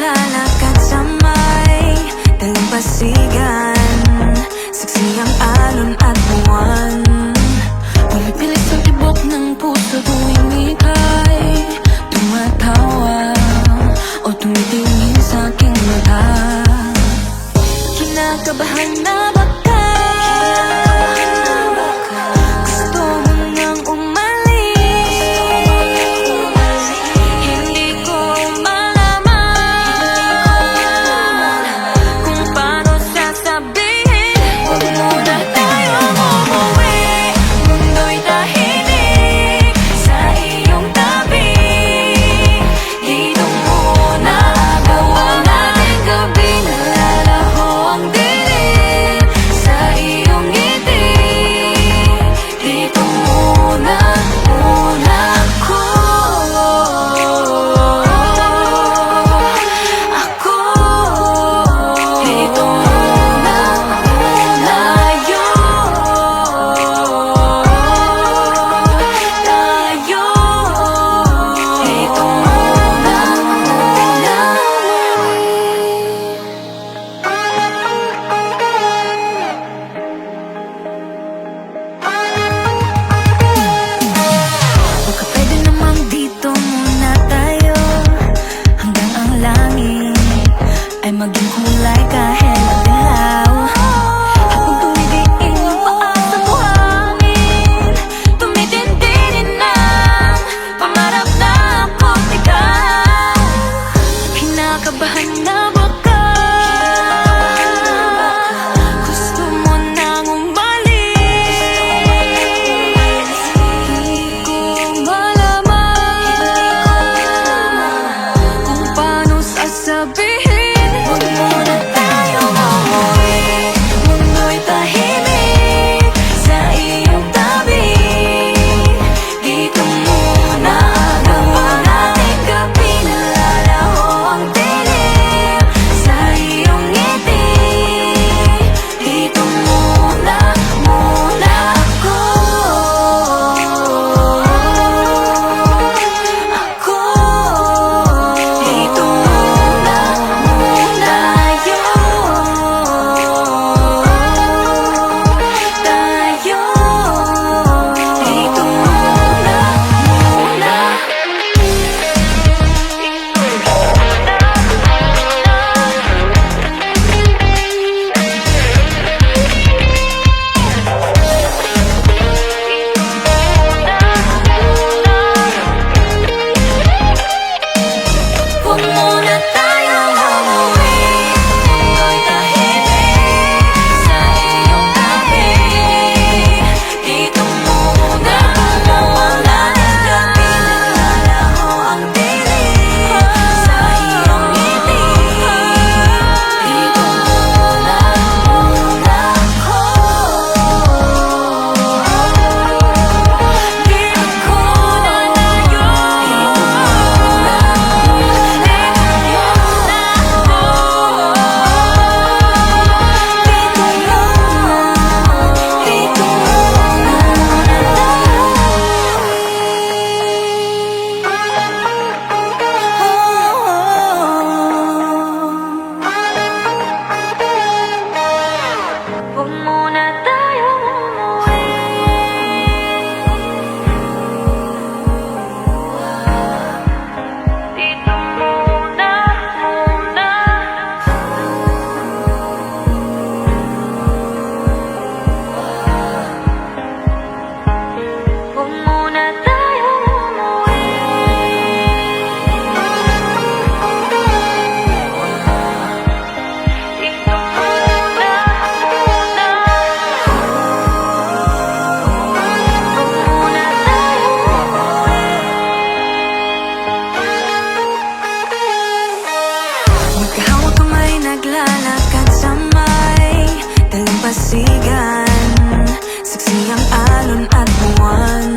naglalakad sa may dalampasigan. Saksi ang alon at buwan. Pumipilit sa tibok ng puso tuwing ika'y tumatawa o tumitingin sa aking mata. Kinakabahan na ba ka? Gusto mo nang umalis? Hindi ko malaman kung paano sasabihin. Huwag muna tayong umuwi. Mundo'y tahimik sa iyong tabi. Dito muna gawa natin gabi. Nalalaho ang dilim sa iyong ngiti. Dito muna ako. Dito muna tayo. Dito muna baka pwede namang dito muna tayo hanggang ang langit ay maging kulay kahit madilaw. Habang tumidiin ang paa sa buhangin, tumitindi din ang pangarap na ako't ikaw. Kinakabahan na ba ka? Gusto mo nang umalis? Hindi ko malaman kung paano sasabihin. Huwag muna tayong umuwi. Mundo'y tahimik sa iyong tabi. Dito muna gawa natin gabi. Nalalaho ang dilim sa iyong ngiti. Dito muna ako. Dito muna tayo. Dito muna. Huwag muna tayong umuwi. Mundo'y tahimik sa iyong tabi. Dito muna gawa natin gabi. Nalalaho ang dilim sa iyong ngiti. Dito muna ako. Dito muna tayo. Huwag muna tayong umuwi. Dito muna. Huwag muna tayong umuwi. Dito muna. Huwag muna tayong umuwi. Magkahawak kamay naglalakad sa may dalampasigan. Saksi ang alon at buwan.